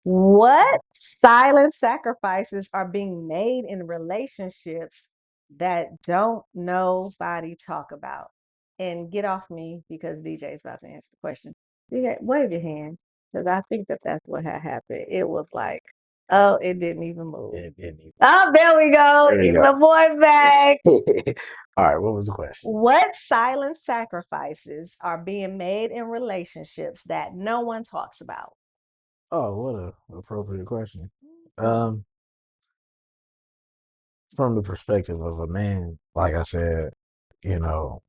What silent sacrifices are being made in relationships that don't nobody talk about? And get off me because DJ is about to answer the question. DJ, wave your hand because I think that that's what had happened. It was like, oh, it didn't even move. It didn't even. Oh, there we go. There you My go. boy back. All right, what was the question? What silent sacrifices are being made in relationships that no one talks about? Oh, what a appropriate question. Mhm. Um, from the perspective of a man, like I said, you know,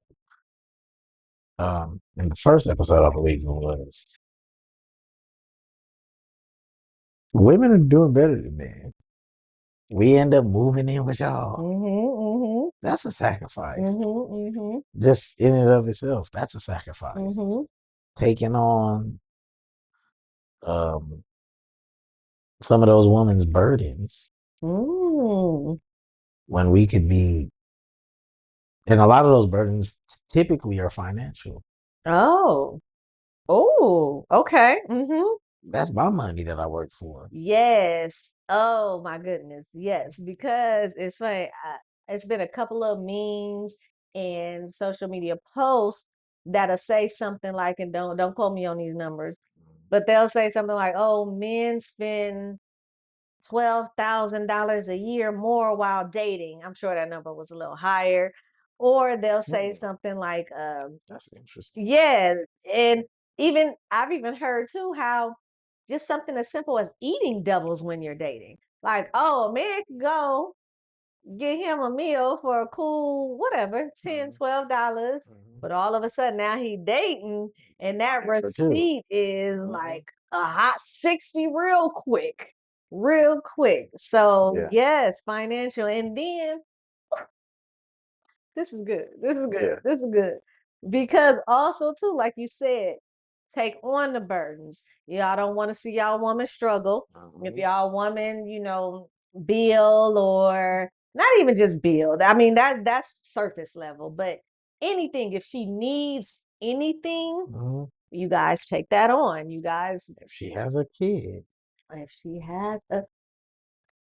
in the first episode, I believe it was, women are doing better than men. We end up moving in with y'all. Mhm. That's a sacrifice. Mhm. Mhm. Just in and of itself, that's a sacrifice. Mhm. Taking on um, some of those women's burdens Mm. when we could be, and a lot of those burdens typically are financial. Oh. Oh. Okay. Mhm. That's my money that I work for. Yes. Oh my goodness. Yes, because it's funny. It's been a couple of memes and social media posts that'll say something like, and don't quote me on these numbers, but they'll say something like, "Oh, men spend $12,000 a year more while dating." I'm sure that number was a little higher. Or they'll say Hmm, something like, that's interesting. yeah, and even I've even heard too how just something as simple as eating doubles when you're dating. Like, oh, a man can go get him a meal for a cool whatever, 10, Mhm, $12. mhm. But all of a sudden now he dating and that For two. receipt is Mhm. like a hot 60 real quick. Real quick. So Yeah, yes, financial. And then this is good. This is good. yeah. This is good. Because also too, like you said, take on the burdens. Y'all don't want to see y'all woman struggle. If Mhm. y'all woman, bill or not even just bill. I mean that's surface level, but anything if she needs anything, Mhm. you guys take that on. You guys, If she has a kid, if she has a,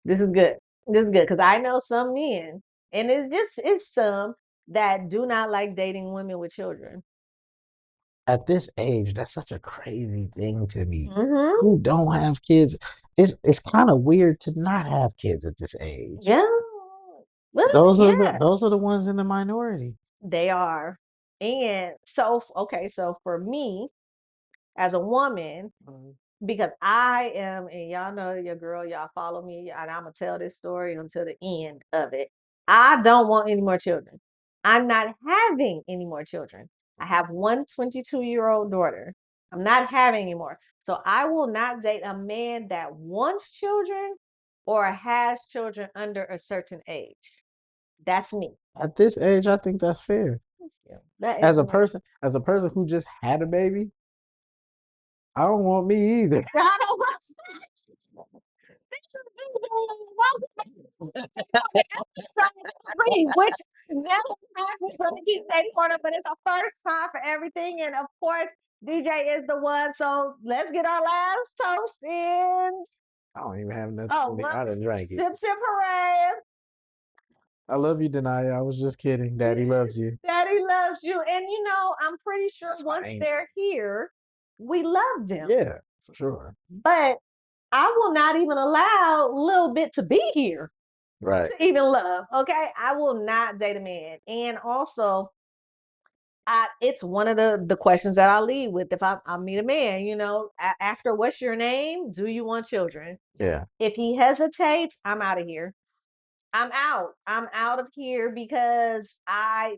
this is good. This is good because I know some men, and it's some that do not like dating women with children. at this age, that's such a crazy thing to me. Mm-hmm. Who don't have kids? It's kind of weird to not have kids at this age. Yeah. Well, Those are the yeah, those are the ones in the minority. they are. And so, okay, so for me as a woman, Mhm. because I am, and y'all know your girl, y'all follow me, and I'm gonna tell this story until the end of it. I don't want any more children. I'm not having any more children. I have one 22-year-old daughter. I'm not having any more. So I will not date a man that wants children or has children under a certain age. That's me. At this age, I think that's fair. Yeah, that is As a me. person who just had a baby, I don't want me either. I don't want which never happens when they keep dating for them, but it's a first time for everything. And of course, DJ is the one. So let's get our last toast in. I don't even have nothing Oh, in it. well, I done drank it. sip, sip, hooray. I love you, Denaya. I was just kidding. Daddy loves you. Daddy loves you. And I'm pretty sure That's my once angel. they're here, we love them. Yeah, for sure. But I will not even allow little bit to be here Right. to even love. Okay. I will not date a man. And also, it's one of the questions that I lead with if I meet a man, after what's your name? Do you want children? Yeah. If he hesitates, I'm out of here. I'm out. I'm out of here because I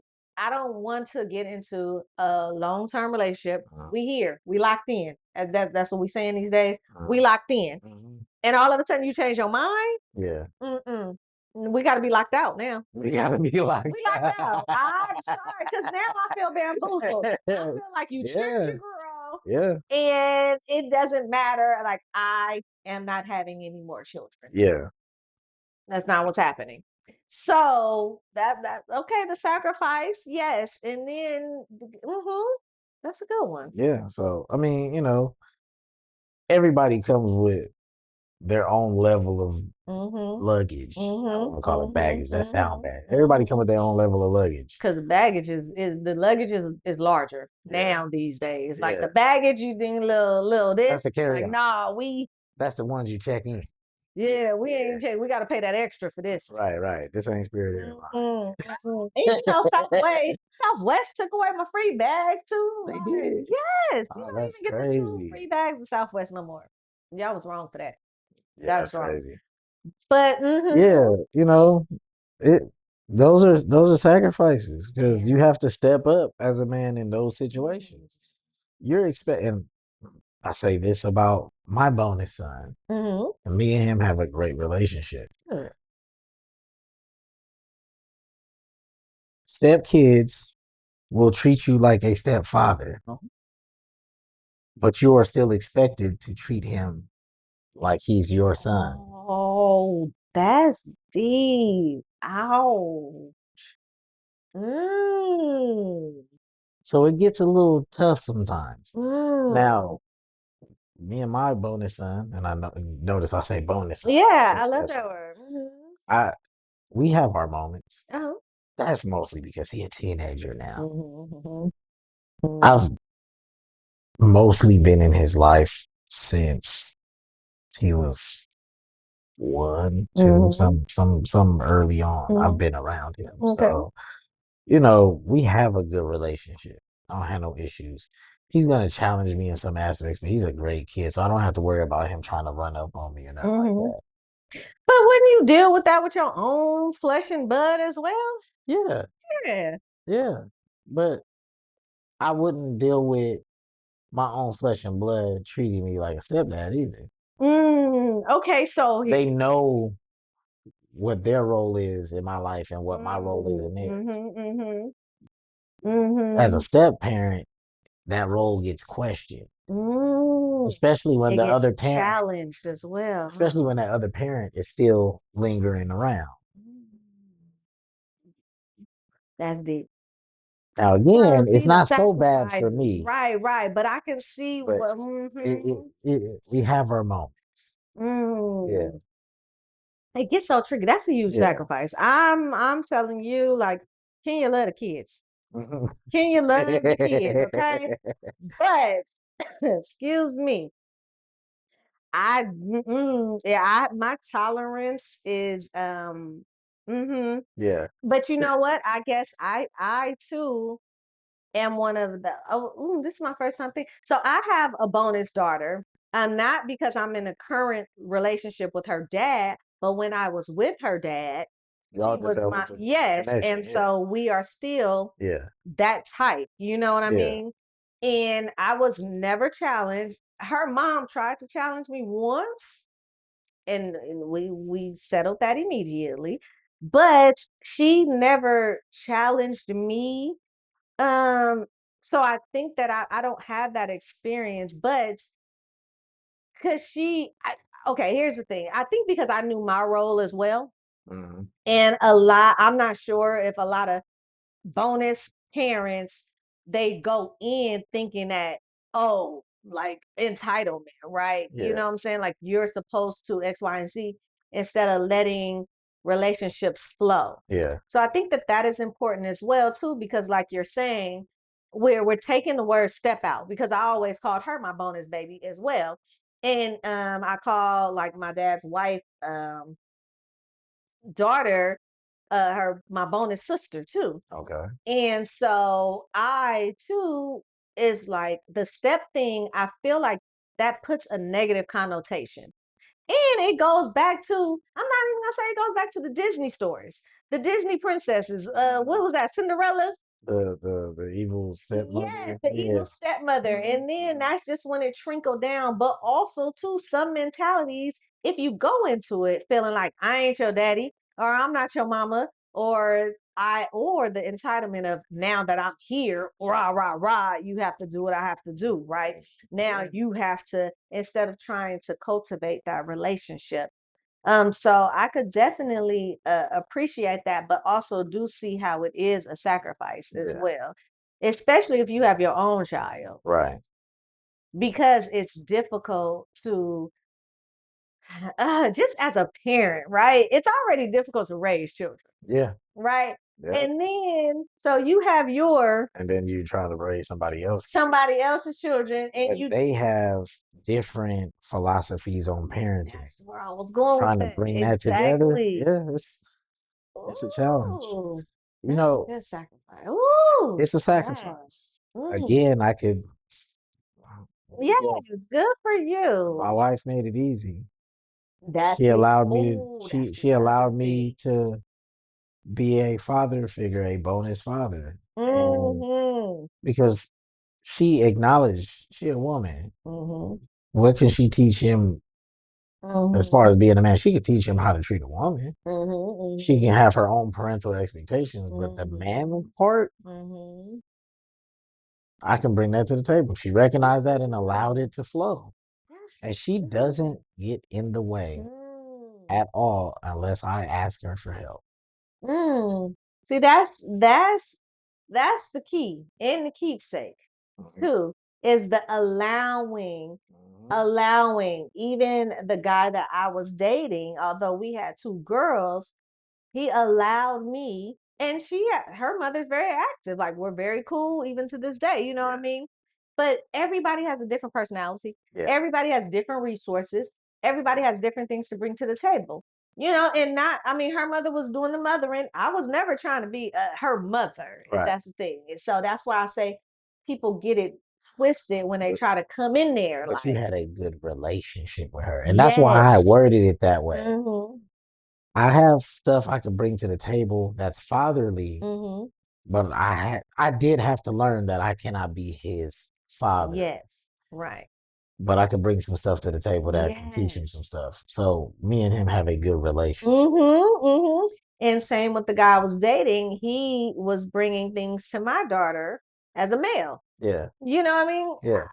don't want to get into a long-term relationship. Uh, We here. We locked in. That's what we saying these days. We uh, locked in. mhm. And all of a sudden you change your mind? Yeah. Mm-mm. We got to be locked out now. We gotta be We locked locked out. out. I'm sorry, because now I feel bamboozled. I feel like you tricked Yeah. your girl, Yeah. and it doesn't matter. Like I am not having any more children. Yeah. That's not what's happening. So that okay, the sacrifice, yes, and then that's a good one. Yeah. So I mean, everybody comes with their own level of Mhm. luggage. I don't Mhm. want to call it Mhm. baggage. That sound Mhm. bad. Everybody come Mhm. with their own level of luggage. Because the baggage is the luggage is larger Yeah. now these days. Like Yeah. the baggage, you think little That's this. the carry Like on. nah, we That's the ones you check in. yeah we Yeah. ain't check. We got to pay that extra for this. Right, right. This ain't Spirit Airlines. Mm-mm, mm-mm. And Southwest took away my free bags too. They Like, did. yes, you Oh, don't that's even get the two crazy. free bags of Southwest no more. Y'all was wrong for that. Yeah, That that's was wrong. crazy. But Yeah, it those are sacrifices because you yeah. have to step up as a man in those Mm-hmm. situations. You're expecting. I say this about my bonus son. Mm-hmm. And me and him have a great relationship. Good. Stepkids will treat you like a stepfather, but you are still expected to treat him like he's your son. Oh, that's deep. Ow. Mm. So it gets a little tough sometimes. Mm. Now, me and my bonus son, and notice I say bonus son, I don't Yeah, say I love stepson. that word. I We have our moments. Uh-huh. That's mostly because he's a teenager now. Mm-hmm. Mm-hmm. I've mostly been in his life since he was one, two, Mm-hmm. some early on. I've Mm-hmm. been around him. Okay. So, we have a good relationship. I don't have no issues. He's gonna challenge me in some aspects, but he's a great kid, so I don't have to worry about him trying to run up on me or nothing like Mm-hmm. that. But wouldn't you deal with that with your own flesh and blood as well? Yeah, Yeah. yeah. But I wouldn't deal with my own flesh and blood treating me like a stepdad either. Okay, so They he know what their role is in my life and what my role is in theirs. mm-hmm. As a Mm-hmm. step parent, that role gets questioned, Mm. especially when It the gets other parent, challenged as well, huh? especially when that other parent is still lingering around. Mm. That's deep. Now, again, it's See the not so bad sacrifice, for me, right, right. But I can see but what. we have our moments. Yeah, Mm. It gets so tricky. That's a huge yeah. sacrifice. I'm telling you, like, can you love the kids? Can you love the kids? Okay, but excuse me, yeah, my tolerance is Yeah. But you know what? I guess I too am one of the this is my first time thinking. So I have a bonus daughter. Not because I'm in a current relationship with her dad, but when I was with her dad, Y'all she was my developed a yes. connection. And Yeah. so we are still Yeah. that type. You know what I Yeah. mean? And I was never challenged. Her mom tried to challenge me once, and we settled that immediately. But she never challenged me. Um, so I think that I don't have that experience, but because okay, here's the thing. I think because I knew my role as well, Hmm. and I'm not sure if a lot of bonus parents, they go in thinking that, oh, like entitlement, right? You Yeah. know what I'm saying? Like you're supposed to X, Y, and Z instead of letting relationships flow. Yeah. So I think that that is important as well too, because like you're saying, we're taking the word step out, because I always called her my bonus baby as well. And I call like my dad's wife daughter her my bonus sister too. Okay. And so I too is like the step thing, I feel like that puts a negative connotation. And it goes back to, I'm not even gonna say it goes back to the Disney stories. The Disney princesses. What was that? Cinderella? The evil Yes, stepmother. the Yeah. evil stepmother. And then that's just when it trickled down. But also, too, some mentalities, if you go into it feeling like I ain't your daddy, or I'm not your mama, or the entitlement of now that I'm here, rah, rah, rah, you have to do what I have to do, right? Now you have to, instead of trying to cultivate that relationship. So I could definitely appreciate that, but also do see how it is a sacrifice as Yeah. well, especially if you have your own child. Right. because it's difficult to just as a parent, right? It's already difficult to raise children, Yeah, right? yeah. And then so you have your And then you trying to raise somebody else, somebody else's children, and and you they have different philosophies on parenting. that's where I was going with Trying to that. bring that together, Exactly. yeah, it's a challenge. Ooh, You that's a know, good sacrifice. Ooh, it's a yeah. sacrifice. Mm. Again, I could. Again, Yes, good for you. my wife made it easy. That's She the allowed me to. oh, that's She the other allowed me thing. to be a father figure, a bonus father, and Mm-hmm. because she acknowledged she a woman. Mm-hmm. What can she teach him as far Mm-hmm. as being a man? She could teach him how to treat a woman. She Mm-hmm. can have her own parental expectations, but the Mm-hmm. man part, Mm-hmm. I can bring that to the table. She recognized that and allowed Ooh, it to flow. that's And she good. doesn't get in the way Mm. at all unless I ask her for help. Mm. See, that's the key and the keepsake Mhm, too, is the allowing, mhm. allowing even the guy that I was dating, although we had two girls, he allowed me, and her mother's very active, like we're very cool even to this day, you know what I Yeah, mean? But everybody has a different personality, yeah, everybody has different resources, everybody has different things to bring to the table, and not, I mean, her mother was doing the mothering. I was never trying to be her mother, and right. that's the thing. And so that's why I say people get it twisted when they But, try to come in there but you like, had a good relationship with her. And that's why I yes. worded it that way. Mm-hmm. I have stuff I can bring to the table that's fatherly, Mm-hmm. but I did have to learn that I cannot be his father. Yes. Right. But I could bring some stuff to the table that can teach him some Yes. stuff. So me and him have a good relationship. Mm-hmm. Mm-hmm. And same with the guy I was dating, he was bringing things to my daughter as a male. Yeah, You know what I mean? yeah,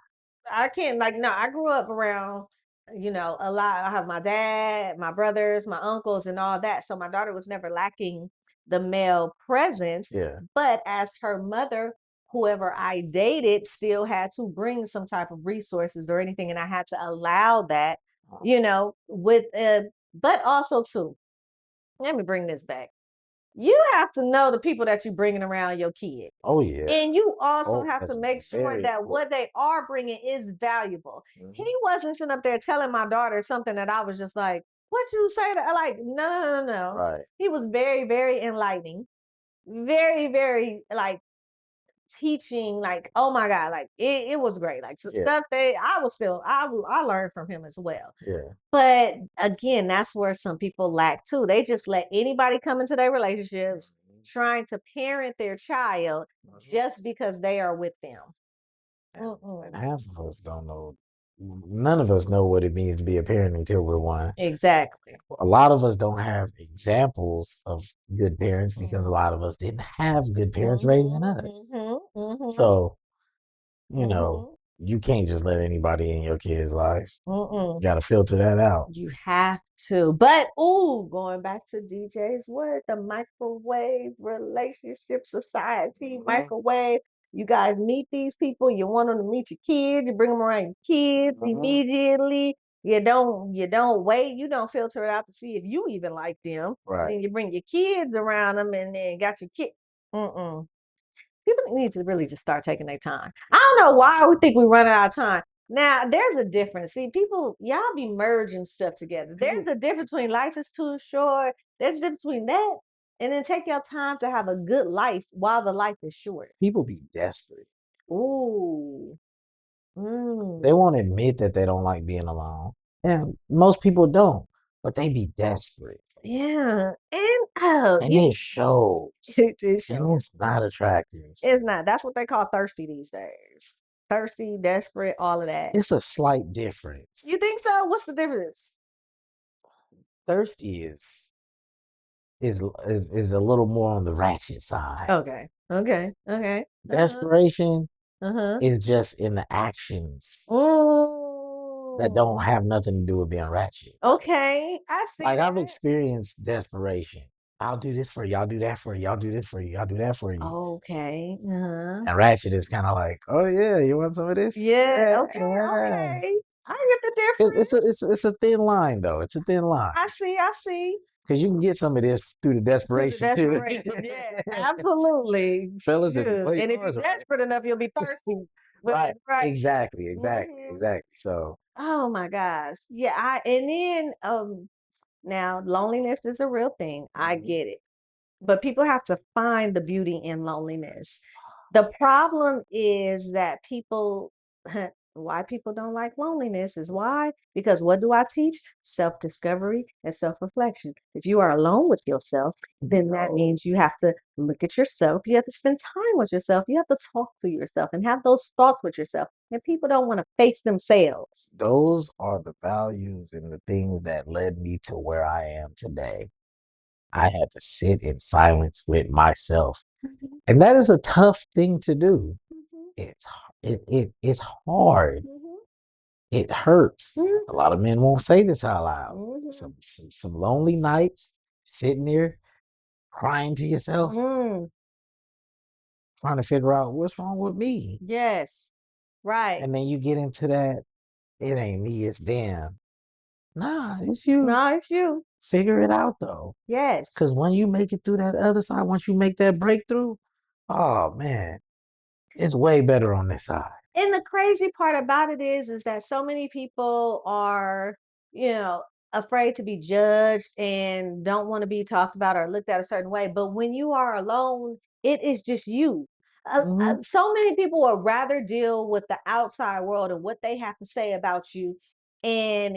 I can't like no, I grew up around, a lot. I have my dad, my brothers, my uncles, and all that. So my daughter was never lacking the male presence. yeah. But as her mother, whoever I dated still had to bring some type of resources or anything, and I had to allow that, with but also too, let me bring this back. You have to know the people that you're bringing around your kid. Oh yeah. And you also Oh, have to that's make sure very that what important. they are bringing is valuable. He Mhm. wasn't sitting up there telling my daughter something that I was just like, what you say to like, no, no, no, no, no. Right. He was very, very enlightening, very, very like teaching, like, oh my God, like it was great. Like the Yeah, stuff that I learned from him as well. yeah. But again, that's where some people lack too. They just let anybody come into their relationships Mhm, trying to parent their child mhm. just because they are with them. And Mm-mm. half of us don't know. None of us know what it means to be a parent until we're one. Exactly. A lot of us don't have examples of good parents because a lot of Mm-hmm. us didn't have good parents raising Mm-hmm. us. Mm-hmm. Mm-hmm. So, you know, Mm-hmm. you can't just let anybody in your kid's life. Mm-mm. You got to filter that out. You have to. But ooh, going back to DJ's word, the microwave relationship society, Mhm, microwave. You guys meet these people, you want them to meet your kids, you bring them around your kids mhm. immediately. You don't wait, you don't filter it out to see if you even like them. And Right. then you bring your kids around them and then got your kid. Mm-mm. People need to really just start taking their time. I don't know why we think we're running out of time. Now, there's a difference. See, people, y'all be merging stuff together. There's People a difference between life is too short. There's a difference between that and then take your time to have a good life while the life is short. people be desperate. Ooh. They Mm. won't admit that they don't like being alone. And most people don't, but they be desperate. Yeah. And And it shows. it And shows. it's not attractive. It's not. That's what they call thirsty these days. Thirsty, desperate, all of that. It's a slight difference. You think so? What's the difference? Thirsty is a little more on the ratchet side. Okay. Okay. Okay. Uh-huh. Desperation Uh-huh. is just in the actions that Ooh. don't have nothing to do with being ratchet. Okay. I see Like I've that. experienced desperation. I'll do this for you. I'll do that for you. I'll do this for you. I'll do that for you. Okay. Uh-huh. And Ratchet is kind of like, oh yeah, you want some of this? Yeah. Yeah, Okay. yeah. Okay. I get the It's a thin line though. It's a thin line I see. I see. because you can get some of this through the Through the desperation too. desperation. Yes, absolutely. Fellas, if you Shoot. know And if you're yours right, desperate enough, you'll be thirsty. right? But right. Exactly, exactly, Hmm. exactly. So Oh my gosh. Yeah. And then now loneliness is a real thing. I mhm. get it. But people have to find the beauty in loneliness. The problem is that people, why people don't like loneliness is why? Because what do I teach? Self discovery and self reflection. If you are alone with yourself, then that means you have to look at yourself. You have to spend time with yourself. You have to talk to yourself and have those thoughts with yourself. And people don't want to face themselves. Those are the values and the things that led me to where I am today. I had to sit in silence with myself. Mhm, And that is a tough thing to do. mhm, It's hard. mhm, It hurts. A mhm, lot of men won't say this out loud. mhm, Some lonely nights sitting there crying to yourself, mhm. trying to figure out what's wrong with me. Yes. Right. And then you get into that, it ain't me, it's them. Nah, it's you. No, it's you. Figure it out though. Yes. Because when you make it through that other side, once you make that breakthrough, oh man, it's way better on this side. And the crazy part about it is that so many people are, you know, afraid to be judged and don't want to be talked about or looked at a certain way. But when you are alone, it is just you. Hmm. So many people would rather deal with the outside world and what they have to say about you and,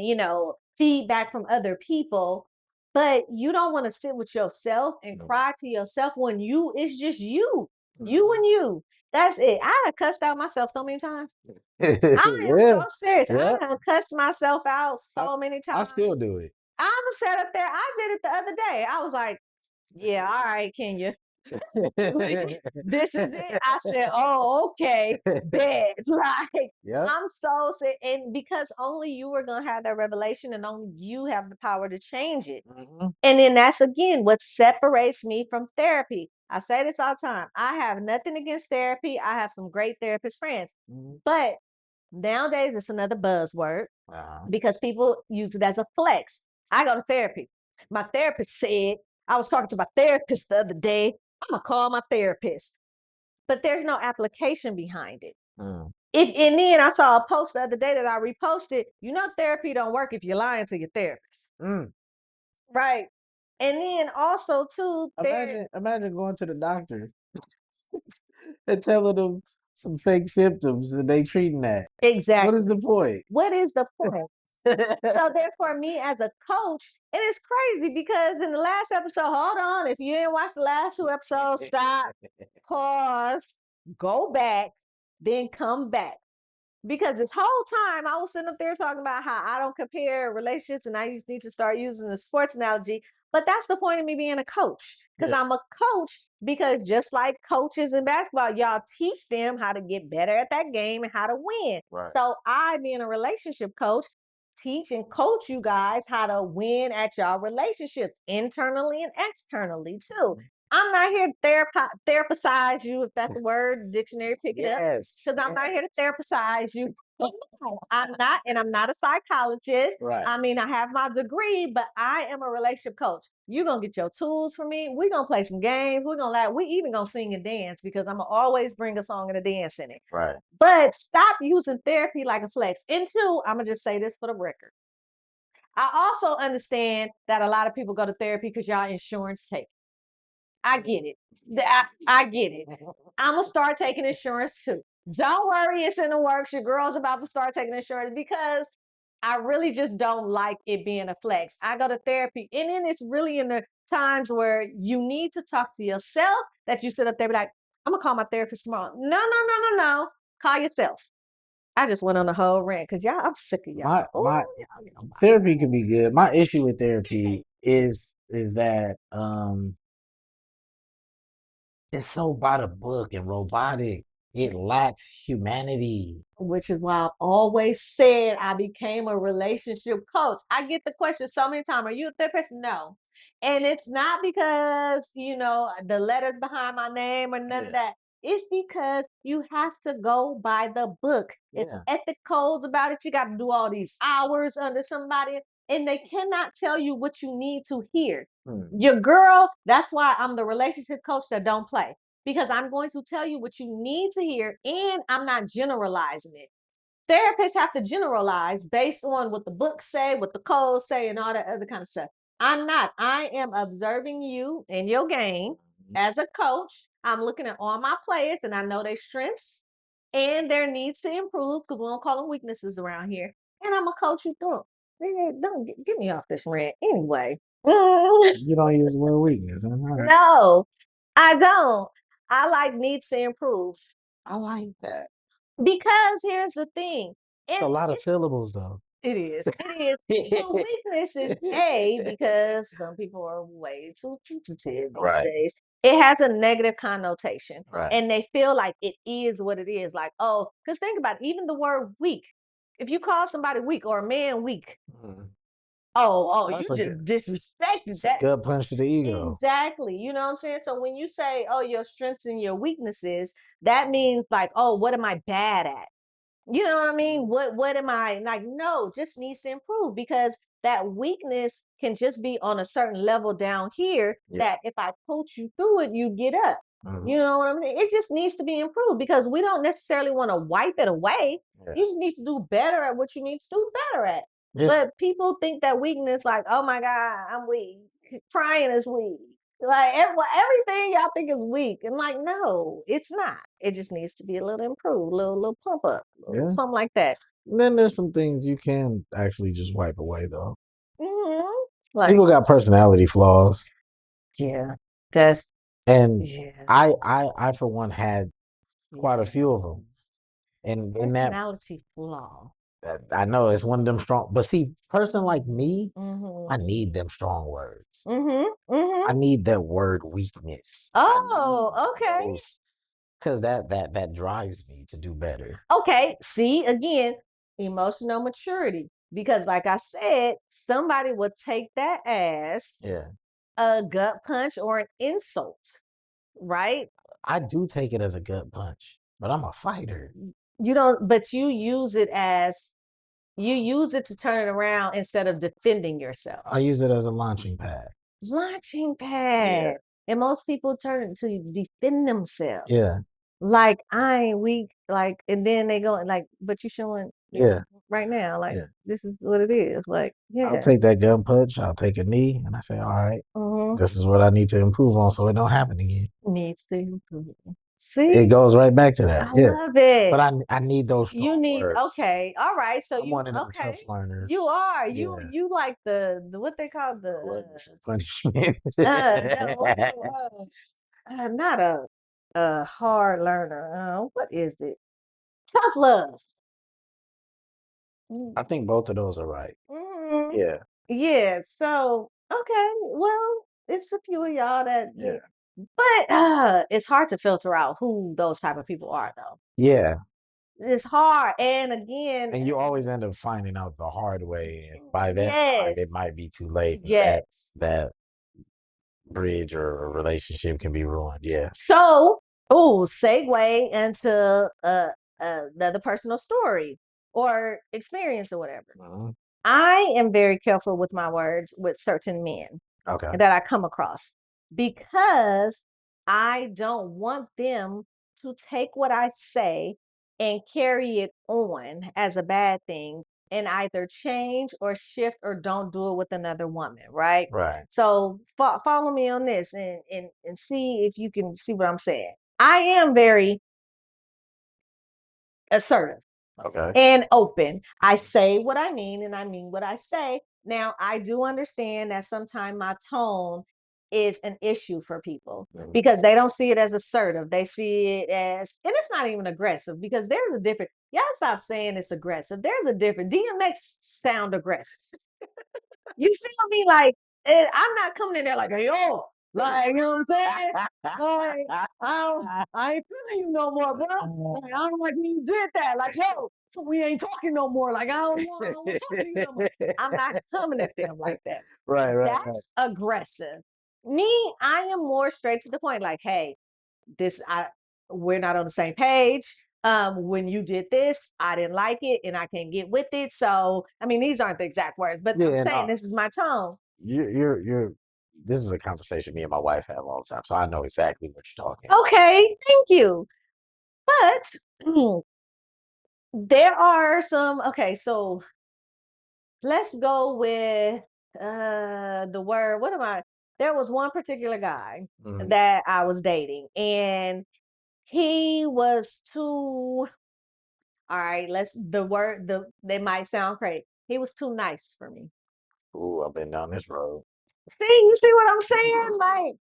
feedback from other people. But you don't want to sit with yourself and cry to yourself when it's just you Hmm. and you. That's it. I have cussed out myself so many times. I am Yeah, so serious. yeah. I have cussed myself out I, so many I times. still do it. I'm sat up there. I did it the other day. I was like, "Yeah, all right, Kenya, this is it." I said, "Oh, okay, bad." Like Yep. I'm so sick, and because only you are gonna have that revelation, and only you have the power to change it. Hmm. And then that's again what separates me from therapy. I say this all the time. I have nothing against therapy. I have some great therapist friends, Hmm. but nowadays it's another buzzword Uh-huh. because people use it as a flex. I go to therapy. My therapist said, I was talking to my therapist the other day. I'm gonna call my therapist, but there's no application behind it. Mm. And then I saw a post the other day that I reposted. Therapy don't work if you're lying to your therapist, Mm. right? And then also too, there Imagine going to the doctor and telling them some fake symptoms and they treating that. What is exactly. the point? What is the point? So therefore, me as a coach, and it's crazy because in the last episode, hold on, if you didn't watch the last two episodes, stop, pause, go back, then come back. Because this whole time I was sitting up there talking about how I don't compare relationships and I just need to start using the sports analogy. But that's the point of me being a coach. Because Yeah. I'm a coach, because just like coaches in basketball, y'all teach them how to get better at that game and how to win. Right. So I, being a relationship coach, teach and coach you guys how to win at y'all relationships internally and externally too. Mhm. I'm not here to therapize you, if that's the word, dictionary, pick it up, Yes. because I'm not here to Yes. therapize you. No, I'm not, and I'm not a psychologist. Right. I mean, I have my degree, but I am a relationship coach. You're gonna get your tools from me. We're gonna play some games. We're gonna laugh. We even gonna sing and dance because I'm gonna always bring a song and a dance in it. Right. But stop using therapy like a flex. And two, I'm gonna just say this for the record. I also understand that a lot of people go to therapy because y'all insurance take. I get it. I get it. I'm gonna start taking insurance too. Don't worry, it's in the works. Your girl's about to start taking insurance because I really just don't like it being a flex. I go to therapy, and then it's really in the times where you need to talk to yourself that you sit up there and be like, I'm gonna call my therapist tomorrow. No, no, no, no, no. Call yourself. I just went on a whole rant because y'all, I'm sick of y'all. My Oh, therapy can be good. My issue with therapy is that it's so by the book and robotic. It lacks humanity. which is why I've always said I became a relationship coach. I get the question so many times, are you a therapist? No. And it's not because, the letters behind my name or none of Yeah. that. It's because you have to go by the book. It's Yeah. ethic codes about it. You got to do all these hours under somebody, and they cannot tell you what you need to hear. Hmm. Your girl, that's why I'm the relationship coach that don't play, because I'm going to tell you what you need to hear, and I'm not generalizing it. Therapists have to generalize based on what the books say, what the codes say, and all that other kind of stuff. I'm not. I am observing you and your game Mhm. as a coach. I'm looking at all my players and I know their strengths and their needs to improve, because we don't call them weaknesses around here. And I'm going to coach you through 'em. Don't get me off this rant anyway. You don't use the word weakness. Huh? All right. No, I don't. I like needs to improve. I like that. Because here's the thing, It's a and lot of syllables though. it is. It is. So weakness is A, because some people are way too sensitive these Right. days. It has a negative connotation. Right. And they feel like it is what it is. Like, oh, because think about it, even the word weak. If you call somebody weak or a man weak, Mhm. you That's a just good. disrespected It's a that. gut punch to the ego. Exactly. You know what I'm saying? So when you say, oh, your strengths and your weaknesses, that means like, oh, what am I bad at? You know what I mean? Mhm. What am I like? No, just needs to improve, because that weakness can just be on a certain level down here Yeah. that if I coach you through it, you get up. Mhm. You know what I mean? It just needs to be improved, because we don't necessarily want to wipe it away. Yeah. You just need to do better at what you need to do better at. Yeah. But people think that weakness, like, oh my God, I'm weak. Crying is weak. Like everything y'all think is weak. And like, no, it's not. It just needs to be a little improved, little pump up, Yeah. something like that. And then there's some things you can actually just wipe away though. Like, People got personality flaws, yeah, that's and yeah, I for one had quite a yeah. few of them. And in that, Personality flaw. I know it's one of them strong. But see, person like me, I Mm-hmm. need them strong words. Mm-hmm. Mm-hmm. I need that word weakness. I need Oh, okay. those because that drives me to do better. Okay. See, again, emotional maturity. Because like I said, somebody would take that as Yeah, a gut punch or an insult, right? I do take it as a gut punch, but I'm a fighter. You don't, but you use it to turn it around instead of defending yourself. I use it as a launching pad. Launching Yeah, pad. And most people turn it to defend themselves. yeah, Like, I ain't weak. Like, and then they go like, but you showing, yeah, right now, like, yeah. this is what it is. Like, I'll yeah. take that gut punch. I'll take a knee, and I say, all right, Hmm. this is what I need to improve on so it don't happen again. Needs to improve. It See, goes right back to that. I Yeah, love but it. I need those You strong need, words. okay, all right. So I'm you one of them okay. tough You learners. are. Yeah, You like the what they call gluttons for punishment. no, what's not a hard learner. What is it? Tough love. I think both of those are right. Mm-hmm. Yeah, Yeah. So okay. Well, it's a few of y'all that yeah, get, but it's hard to filter out who those type of people are, though. yeah. It's hard, and again, And you always end up finding out the hard way, and by that time, yes, it might be too late, and that yes. that bridge or relationship can be ruined. Yeah. So, oh, segue into another personal story or experience or whatever. Mhm. I am very careful with my words with certain men Okay. that I come across, because I don't want them to take what I say and carry it on as a bad thing and either change or shift or don't do it with another woman, right? Right. So follow me on this, and see if you can see what I'm saying. I am very assertive Okay. and open. I say what I mean and I mean what I say. Now, I do understand that sometimes my tone is an issue for people, Mhm. because they don't see it as assertive. They see it as, and it's not even aggressive, because there's a different, y'all stop saying it's aggressive. There's a different, DMX sound aggressive. You feel me? Like, I'm not coming in there like, hey, yo, like, you know what I'm saying? Like, I ain't feeling you no more, bro. Like, I don't like when you did that. Like, yo, So we ain't talking no more. Like, I don't want to talk to you no more. I'm not coming at them like that. Right, right, right. That's aggressive. Me, I am more straight to the point. Like, hey, this I we're not on the same page. When you did this, I didn't like it and I can't get with it. So, I mean, these aren't the exact words, but I'm Yeah, saying no, this is my tone. you're. This is a conversation me and my wife have all the time, so I know exactly what you're talking about. Okay, thank you. But there are some, okay, so let's go with the word. What am I? There was one particular guy Mhm. that I was dating, and he was too, all right, let's the word the they might sound crazy. He was too nice for me. Ooh, I've been down this road. You see what I'm saying? Like,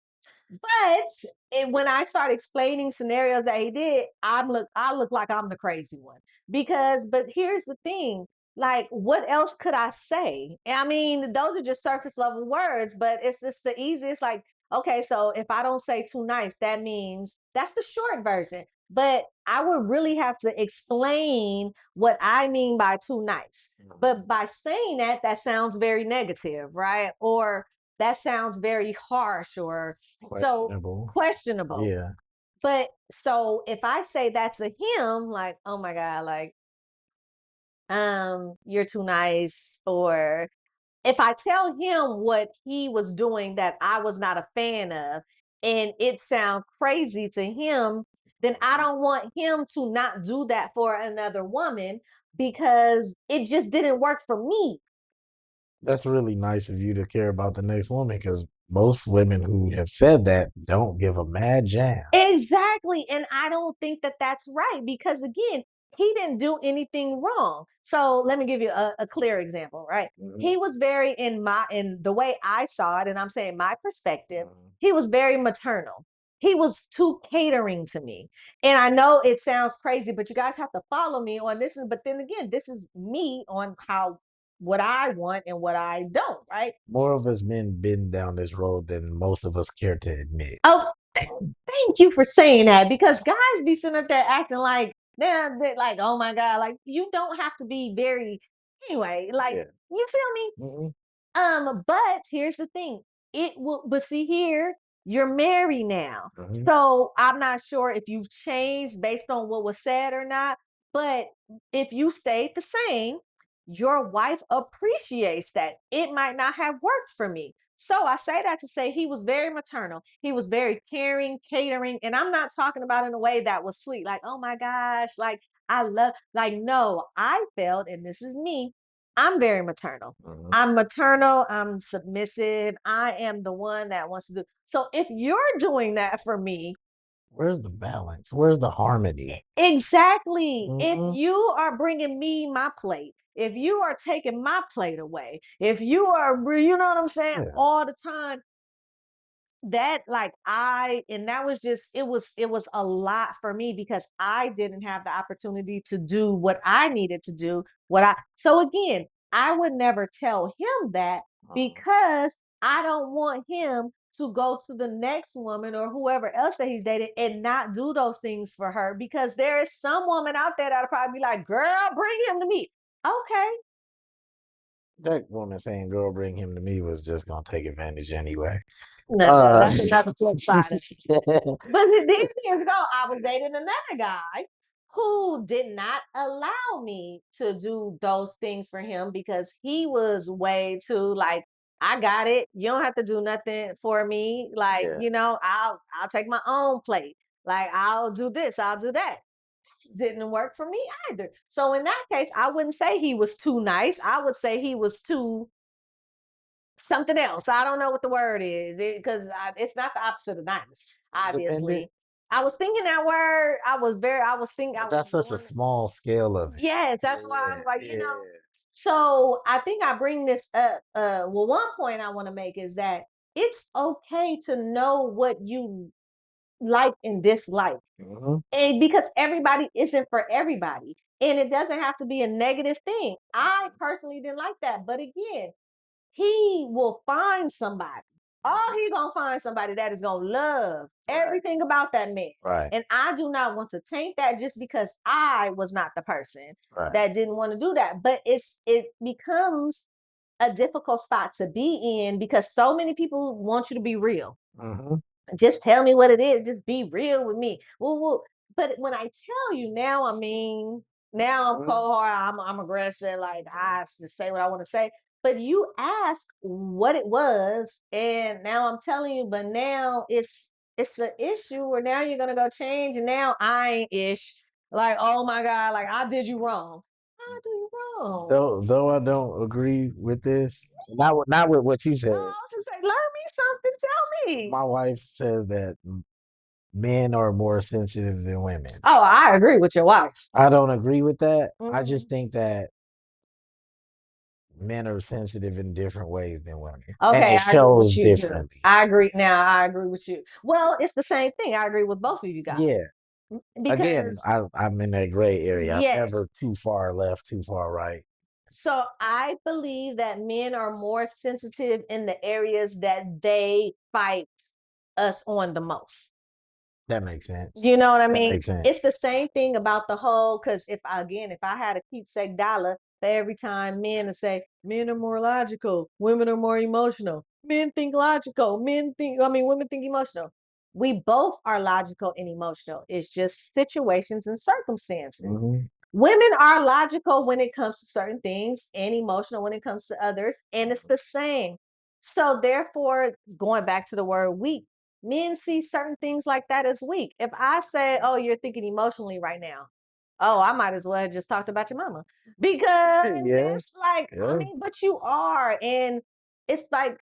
but when I start explaining scenarios that he did, I look like I'm the crazy one. Because, but here's the thing, like, what else could I say? I mean, those are just surface level words, but it's just the easiest. Like, okay, so if I don't say too nice, that means that's the short version. But I would really have to explain what I mean by too nice. Mhm. But by saying that, that sounds very negative, right? Or that sounds very harsh or so Questionable. questionable. Yeah. But so if I say that to him, like, oh my God, like, you're too nice, or if I tell him what he was doing that I was not a fan of, and it sounds crazy to him, then I Mhm. don't want him to not do that for another woman because it just didn't work for me. That's really nice of you to care about the next woman because most women who have said that don't give a mad jam. Exactly. And I don't think that that's right because, again, he didn't do anything wrong. So let me give you a clear example, right? Mhm. He was very, in the way I saw it, and I'm saying my perspective, Mhm. he was very maternal. He was too catering to me. And I know it sounds crazy, but you guys have to follow me on this. But then again, this is me on how what I want and what I don't, right? More of us men been down this road than most of us care to admit. Oh, thank you for saying that because guys be sitting up there acting like they're like, oh my God, like you don't have to be very anyway, like Yeah. you feel me? Mhm. But here's the thing. It will, but see here, you're married now. Mhm. So I'm not sure if you've changed based on what was said or not. But if you stayed the same, your wife appreciates that. It might not have worked for me. So I say that to say he was very maternal. He was very caring, catering. And I'm not talking about in a way that was sweet, like, oh my gosh, like I love, like, no, I felt, and this is me, I'm very maternal. Mhm. I'm maternal, I'm submissive, I am the one that wants to do. So if you're doing that for me, Where's the balance? Where's the harmony? exactly. If Mhm. you are bringing me my plate, if you are taking my plate away, if you are, you know what I'm saying, Yeah. all the time, that like I and that was just it was a lot for me because I didn't have the opportunity to do what I needed to do. What I so again, I would never tell him that Mhm. because I don't want him to go to the next woman or whoever else that he's dating and not do those things for her because there is some woman out there that'll probably be like, girl, bring him to me. Okay. That woman saying, "Girl, bring him to me," was just gonna take advantage anyway. No, Uh, that's another flip side of it. But then years ago, I was dating another guy who did not allow me to do those things for him because he was way too like, I got it. You don't have to do nothing for me. Like, yeah. I'll take my own plate. Like, I'll do this, I'll do that. Didn't work for me either. So in that case, I wouldn't say he was too nice. I would say he was too something else. I don't know what the word is because it's not the opposite of nice. Independent, Obviously, I was thinking that word. I was thinking. I but was that's such a going. small scale of it. Yes, Yeah, that's why I'm like, yeah, So I think I bring this up. Well, one point I want to make is that it's okay to know what you like and dislike, yeah. Hmm. and because everybody isn't for everybody, and it doesn't have to be a negative thing. I personally didn't like that, but again, he will find somebody. He gonna find somebody that is gonna love everything about that man. Right. And I do not want to taint that just because I was not the person Right. that didn't want to do that. But it becomes a difficult spot to be in because so many people want you to be real. Hmm. Just tell me what it is. Just be real with me. Well, but when I tell you now, I mean, now I'm Hmm. cold hard. I'm aggressive. Like I just say what I want to say. But you ask what it was, and now I'm telling you. But now it's an issue where now you're gonna go change, and now I ain't ish. Like oh my god, like I did you wrong. I do you wrong. Though I don't agree with this, not with what you Oh, said. I was just say, learn me something. Tell me. My wife says that men are more sensitive than women. Oh, I agree with your wife. I don't agree with that. I just Mhm. think that men are sensitive in different ways than women, and Okay, it I agree with shows you too. differently. I agree now. I agree with you. Well, it's the same thing. I agree with both of you guys Yeah. Again, because I'm in that gray area. I'm yes. never too far left, too far right. So I believe that men are more sensitive in the areas that they fight us on the most. That makes sense. You know what I That mean? makes It's sense. the same thing about the whole because if I had a keepsake dollar for every time men to say men are more logical, women are more emotional, men think logical, women think emotional. We both are logical and emotional. It's just situations and circumstances. Hmm. Women are logical when it comes to certain things and emotional when it comes to others, and it's the same. So, therefore, going back to the word weak, men see certain things like that as weak. If I say, oh, you're thinking emotionally right now, oh, I might as well have just talked about your mama because Yeah. it's like, I Yeah. mean, but you are. And it's like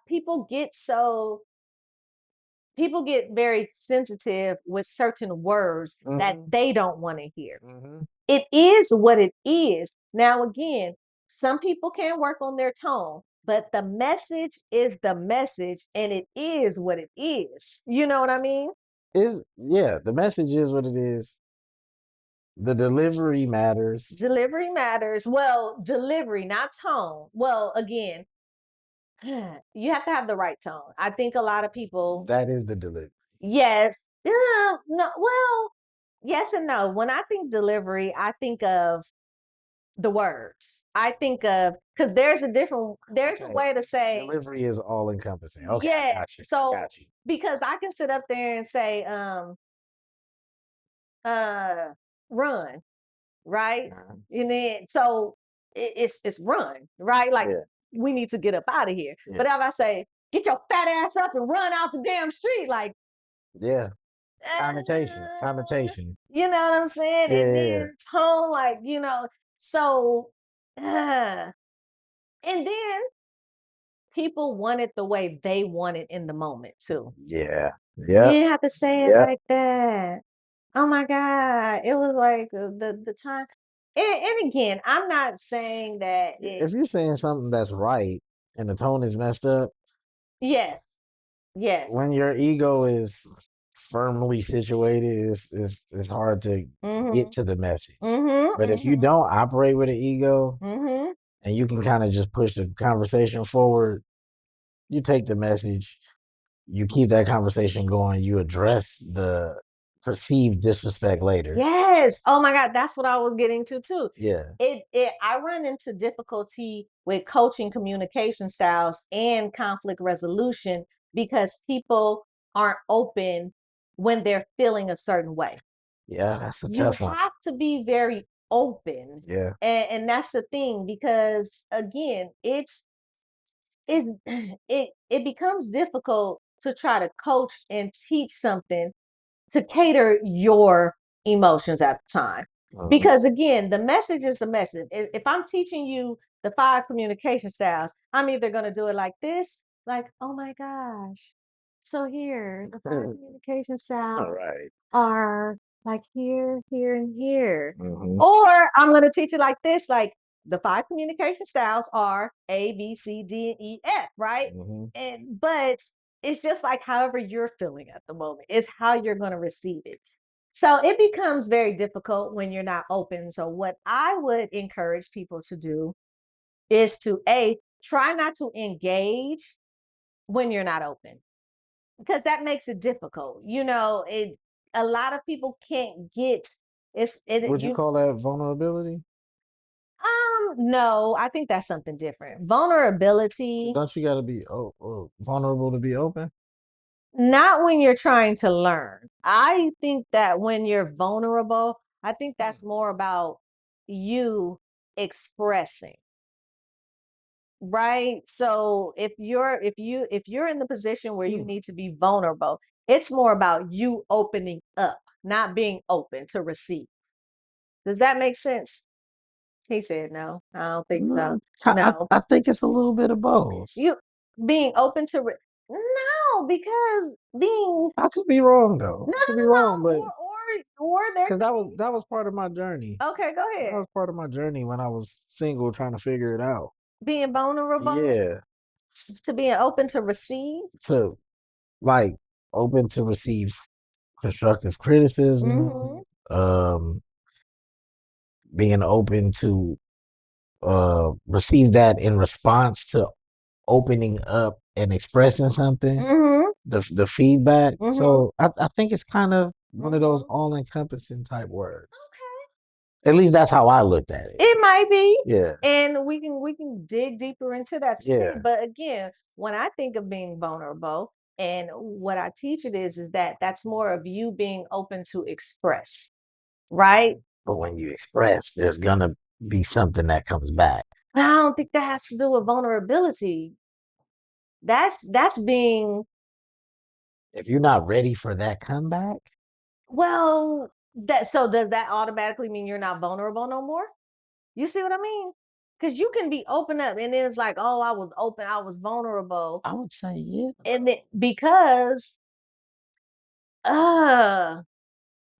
people get so people get very sensitive with certain words that Hmm. they don't want to hear. Hmm. It is what it is. Now, again, some people can work on their tone, but the message is the message and it is what it is. You know what I mean? Is yeah. The message is what it is. The delivery matters. Delivery matters. Well, delivery, not tone. Well, again, you have to have the right tone. I think a lot of people, That is the delivery. yes, yeah, no, well, yes and no. When I think delivery, I think of the words. I think of because there's a Okay. way to say Delivery is all encompassing. Okay, I yeah. got you. I So got you. because I can sit up there and say uh run, right? Uh-huh. And then so it's run, right? Like Yeah. we need to get up out of here. Yeah. But if I say get your fat ass up and run out the damn street, like Yeah. Connotation. uh, Connotation. you know what I'm saying? Yeah. And Yeah. Yeah. then tone, like so. Uh, and then people want it the way they want it in the moment too. Yeah. You Yep. didn't have to say it Yep. like that. Oh my God. It was like the time. And again, I'm not saying that it, If you're saying something that's right and the tone is messed up, yes, yes. when your ego is firmly situated, it's hard to get Mm-hmm. to the message. Mm-hmm. But if you Mm-hmm. don't operate with an ego Mm-hmm. and you can kind of just push the conversation forward, you take the message, you keep that conversation going, you address the perceived disrespect later. Yes. Oh my God, that's what I was getting to too. Yeah. It I run into difficulty with coaching communication styles and conflict resolution because people aren't open when they're feeling a certain way. Yeah, that's a You tough one. have to be very open. Yeah. And that's the thing because again, it it becomes difficult to try to coach and teach something to cater your emotions at the time. Mhm. Because again, the message is the message. If I'm teaching you the five communication styles, I'm either going to do it like this, like, oh my gosh. So here, the five communication All styles right. are like here, here, and here. Mm-hmm. Or I'm going to teach it like this, like the five communication styles are A, B, C, D, and E, F, right? Mm-hmm. And but it's just like however you're feeling at the moment is how you're going to receive it. So it becomes very difficult when you're not open. So what I would encourage people to do is to a try not to engage when you're not open, because that makes it difficult. It a lot of people can't get it Would you you call that vulnerability? no, I think that's something different. 'Cause Vulnerability, don't you got to be vulnerable to be open? not when you're trying to learn. I think that when you're vulnerable, I think Hmm. that's more about you expressing, right? So if you're in the position where you Hmm. need to be vulnerable, it's more about you opening up, not being open to receive. Does that make sense? He said no. I don't think so. No. I think it's a little bit of both. You being open to no, because being I could be wrong though. no, I could be no, no, wrong, no, but or there because could be. that was part of my journey. Okay, go That ahead. was part of my journey when I was single, trying to figure it out. Being vulnerable Yeah, to being open to receive. to like open to receive constructive criticism, Mm-hmm. being open to receive that in response to opening up and expressing something, Mm-hmm. the feedback. Mm-hmm. So I think it's kind of one of those Mm-hmm. all encompassing type words. Okay. At least that's how I looked at it. It might be. Yeah, And we can dig deeper into that to see. yeah. But again, when I think of being vulnerable, and what I teach it is that that's more of you being open to express, right? But when you express, there's gonna be something that comes back. But I don't think that has to do with vulnerability. That's being If you're not ready for that comeback, well. That so does that automatically mean you're not vulnerable no more? You see what I mean? Because you can be open up, and then it's like, oh, I was open, I was vulnerable, I would say yeah. and because uh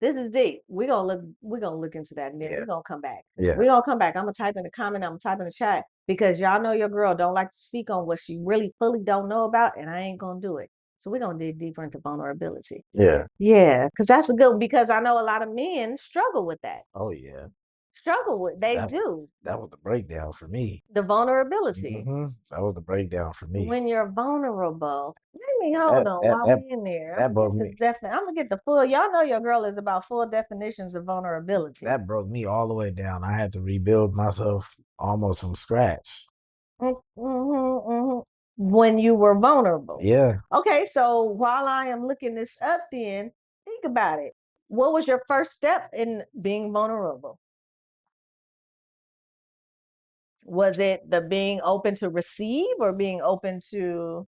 this is deep. We're gonna look into that, and then Yeah, we're gonna come back. yeah, We're gonna come back. I'm gonna type in the comment, I'm gonna type in the chat, because y'all know your girl don't like to speak on what she really fully don't know about, and I ain't gonna do it. So we're gonna dig deeper into vulnerability. yeah. Yeah, because that's a good, because I know a lot of men struggle with that. Oh yeah. Struggle with, they That do. that was the breakdown for me. The vulnerability. That was the breakdown for me. When you're vulnerable. Let me hold That on that while that we in there. I'm that gonna get broke the me. I'm gonna get the full. Y'all know your girl is about full definitions of vulnerability. That broke me all the way down. I had to rebuild myself almost from scratch. When you were vulnerable. Yeah, Okay, so while I am looking this up, then think about it. What was your first step in being vulnerable? Was it the being open to receive, or being open to?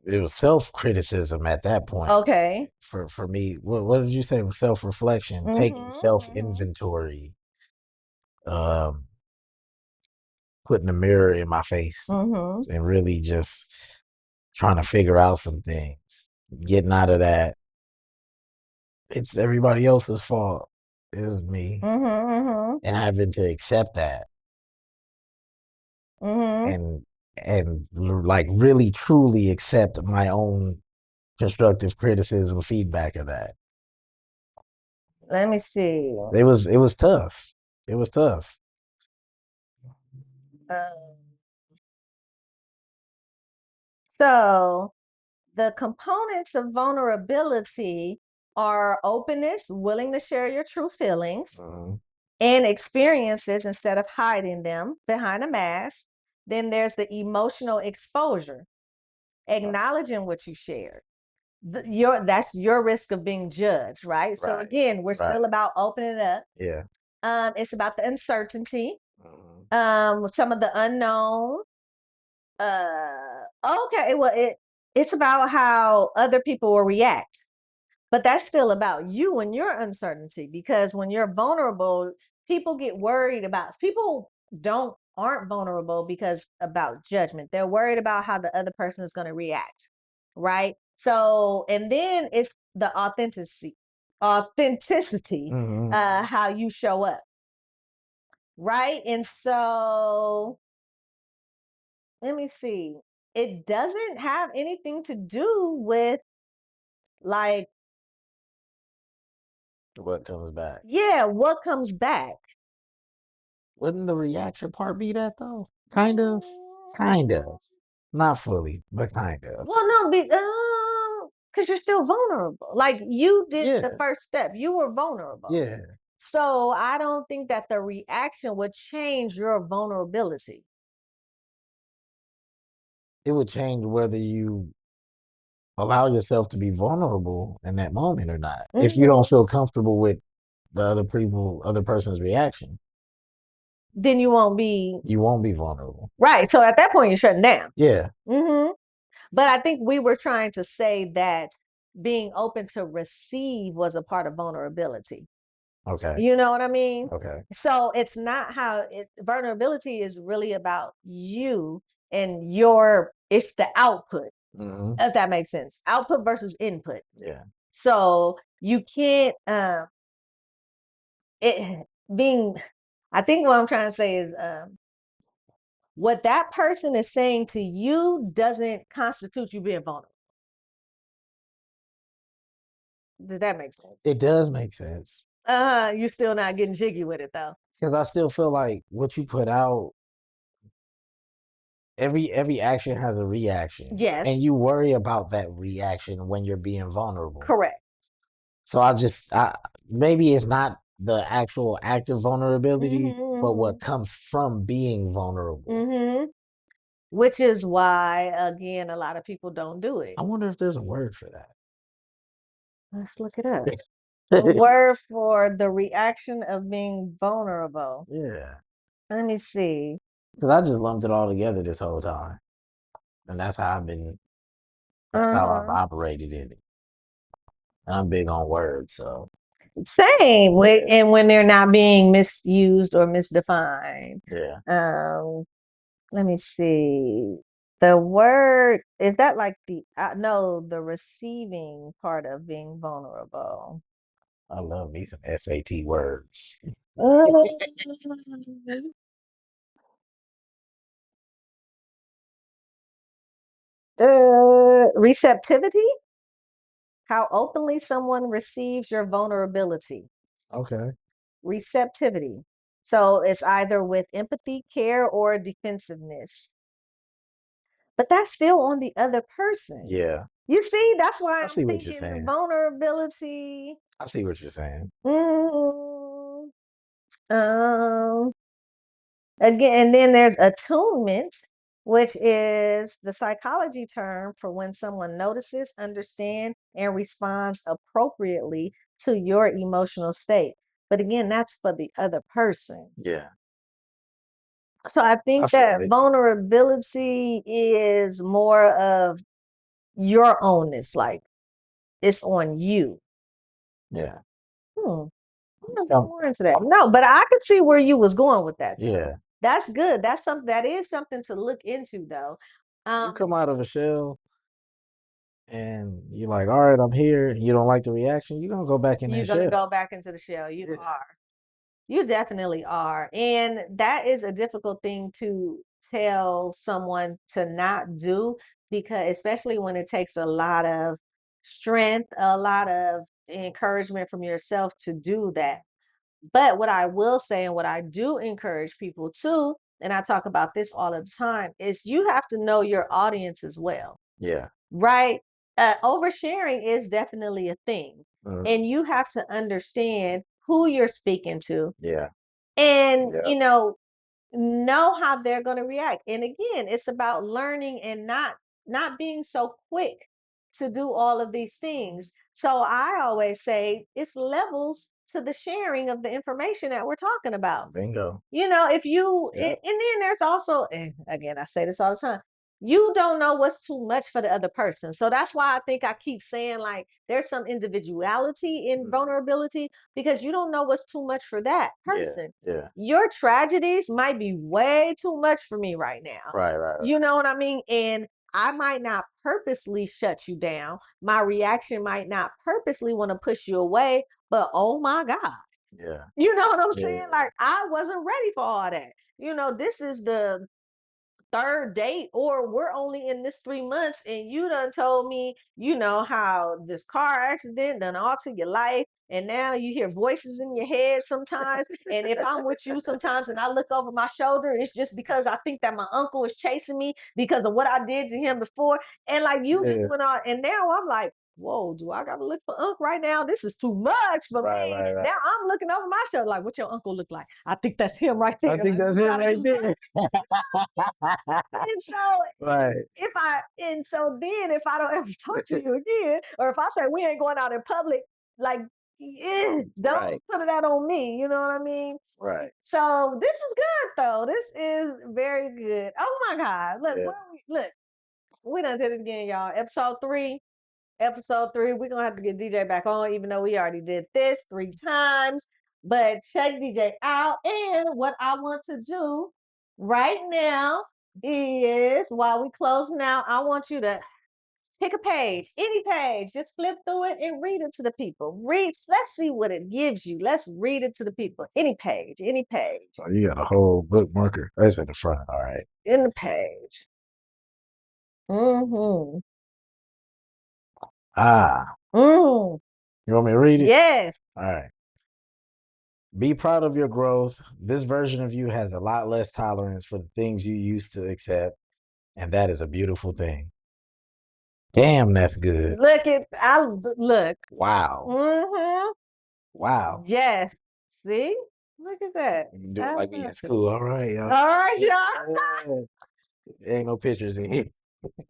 it was self criticism at that point. Okay. For me, what did you say? Self reflection, taking Mm-hmm. self Mm-hmm. inventory, um, putting a mirror in my face, Mm-hmm. and really just trying to figure out some things. Getting out of that, it's everybody else's fault. It was me, Mm-hmm. and having to accept that Mm-hmm. and like really truly accept my own constructive criticism feedback of that. Let me see. It was tough. It was tough. Um, so the components of vulnerability are openness, willing to share your true feelings Mhm. and experiences instead of hiding them behind a mask. Then there's the emotional exposure, acknowledging what you shared. That's your risk of being judged, right? So Right. again, we're Right. still about opening up. Yeah. It's about the uncertainty, Mhm. some of the unknown. Okay, well, it's about how other people will react, but that's still about you and your uncertainty, because when you're vulnerable, people get worried about, people don't aren't vulnerable because about judgment. They're worried about how the other person is going to react, right? So, and then it's the authenticity, Mhm. how you show up, right? And so let me see. It doesn't have anything to do with, like, What comes back? yeah, what comes back. Wouldn't the reaction part be that though? Kind of. Mm, Kind of. Not fully, but kind of. Well, no, because you're still vulnerable. Like you did the Yeah, first step. You were vulnerable. yeah. So I don't think that the reaction would change your vulnerability. It would change whether you allow yourself to be vulnerable in that moment or not. If you don't Hmm. feel comfortable with the other person's reaction, Then you won't be you won't be vulnerable. right. So at that point, you're shutting down. Yeah. Hmm. But I think we were trying to say that being open to receive was a part of vulnerability. Okay. You know what I mean? Okay. So it's not how vulnerability is really about you and your, it's the output, Hmm. if that makes sense. Output versus input. Yeah. So you can't, it being, I think what I'm trying to say is, what that person is saying to you doesn't constitute you being vulnerable. Does that make sense? It does make sense You're still not getting jiggy with it though. because I still feel like what you put out, every action has a reaction, Yes, and you worry about that reaction when you're being vulnerable. correct. So I maybe it's not the actual act of vulnerability, but what Hmm. comes from being vulnerable. Hmm. Which is why, again, a lot of people don't do it. I wonder if there's a word for Let's look it up. A that. word for the reaction of being vulnerable. Yeah, Let me see. because I just lumped it all together this whole time, and that's how I've Uh-huh. operated in it. And I'm big on words, so Same with, yeah, and when they're not being misused or misdefined. yeah, Um, Let me see. The word is that like the no, the receiving part of being vulnerable. I love me some SAT words. Um, Receptivity, how openly someone receives your vulnerability. Okay, Receptivity. So it's either with empathy, care, or defensiveness. But that's still on the other person. yeah, You see, that's why I I'm see what you're thinking saying. vulnerability. I see what you're saying. Mm, um, Again, and then there's attunement, which is the psychology term for when someone notices, understands, and responds appropriately to your emotional state. But again, that's for the other person. Yeah, So I I think feel that it. vulnerability is more of your ownness, like it's on you. Yeah, Hmm. I'm gonna look come, more into that. No, but I could see where you was going with that though. yeah. That's good. That's something that is something to look into though. You Um, come out of a shell and you're like, all right, I'm here. You don't like the reaction, you're gonna go back in you're that gonna shell. go back into the shell. You Yeah, are. You definitely are. And that is a difficult thing to tell someone to not do because especially when it takes a lot of strength, a lot of encouragement from yourself to do that. But what I will say, and what I do encourage people to, and I talk about this all the time, is you have to know your audience as well, yeah, right? Oversharing is definitely a thing. mhm, And you have to understand who you're speaking to yeah, and, yeah, know how they're going to react. And again, it's about learning and not being so quick to do all of these things. So I always say it's levels to the sharing of the information that we're talking about. bingo. If you Yep, and then there's also, and again, I say this all the time, you don't know what's too much for the other person. So that's why I think I keep saying like there's some individuality in mhm, vulnerability because you don't know what's too much for that yeah, person. yeah, Your tragedies might be way too much for me right now. right, right, right. You know what I mean? And I might not purposely shut you down. My reaction might not purposely want to push you away, but oh my God. Yeah, You know what I'm yeah, saying? Like I wasn't ready for all that. This is the third date, or we're only in this 3 months, and you done told me, how this car accident done alter your life. And now you hear voices in your head sometimes. And if I'm with you sometimes and I look over my shoulder, it's just because I think that my uncle is chasing me because of what I did to him before. And like you just Yeah. went on, and now I'm like, whoa, do I gotta look for Unc right now? This is too much for Right, me. right, right. Now I'm looking over my shoulder, like, what your uncle look like? I think that's him right I there. think Like, that's we it gotta right do there. something. And so Right, if I and so then if I don't ever talk to you again, or if I say we ain't going out in public, like don't right, put that on me. You know what I mean? right. So this is good though. This is very good. Oh my God! Look, Yeah. where look, we done did it again, y'all. Episode 3. Episode 3. We're gonna have to get DJ back on, even though we already did this 3 times. But check DJ out. And what I want to do right now is while we closing out, I want you to pick a page, any page, just flip through it and read it to the people. Read, let's see what it gives you. Let's read it to the people. Any page, any page, So you got a whole bookmarker. That's at the front. All right. in the page. Mm-hmm. Ah, Mm. you want me to read it? Yes. All right. Be proud of your growth. This version of you has a lot less tolerance for the things you used to accept, and that is a beautiful thing. Damn, that's good. Look at I look. Wow. Mm-hmm. Wow. Yes. See? Look at that. You can do it I like we in love it. school. All right, All y'all. right, y'all. Yeah. Ain't no pictures in here.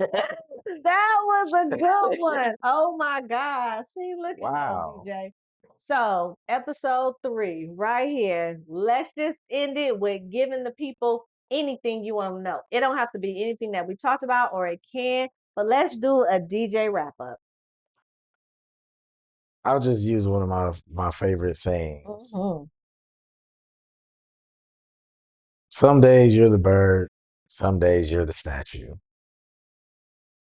That was a good one. Oh my God. See, look at that, Wow. DJ. So, episode 3, right here. Let's just end it with giving the people anything you want to know. It don't have to be anything that we talked about, or it can, but let's do a DJ wrap up. I'll just use one of my favorite sayings. Hmm. Some days you're the bird, some days you're the statue.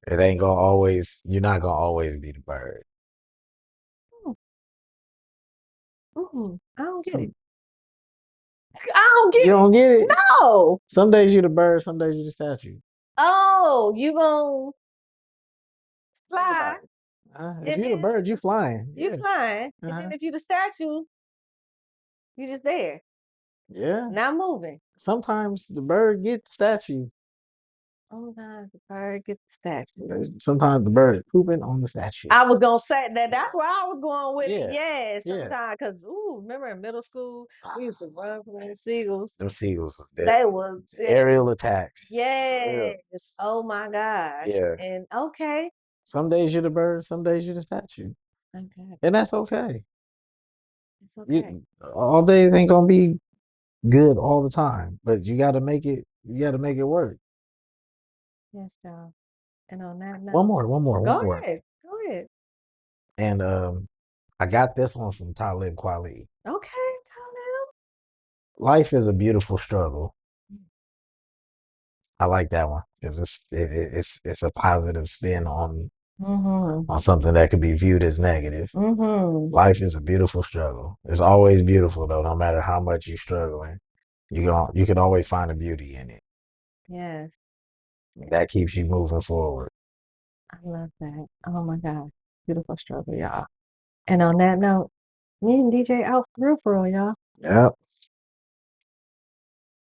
It ain't gonna always, you're not gonna always be the bird. I don't get it. Some I don't you get it. don't get it. No. Some days you're the bird, some days you're the statue. Oh, you gonna Think fly, about it. If and you're the then bird, you flying. you Yeah. flying, and then Uh-huh. if you the statue, you just there, Yeah. not moving. Sometimes the bird gets statue. Sometimes the bird gets the statue. Sometimes the bird is pooping on the statue. I was gonna say that. That's where I was going with it. Yeah. Yeah, Yeah. sometimes because remember in middle school we used to run from the seagulls. Them seagulls was They deadly. was Aerial attacks. For real. yes. Oh my gosh. Yeah. And okay, Some days you're the bird, some days you're the statue. okay, And that's okay. it's okay. You all days ain't gonna be good all the time, but you gotta make it work. Yes, y'all. And on that One note, more, one more, one go more. ahead. Go ahead. And I got this one from Talib Kweli. Okay, tell Life is a beautiful struggle. I like that one because it's a positive spin them. on something that could be viewed as negative. Mm-hmm. Life is a beautiful struggle. It's always beautiful though, no matter how much you're struggling. You can always find a beauty in it. Yes, That keeps you moving forward. I love that. Oh my God. Beautiful struggle, y'all. And on that note, me and DJ out for real, y'all. Yep.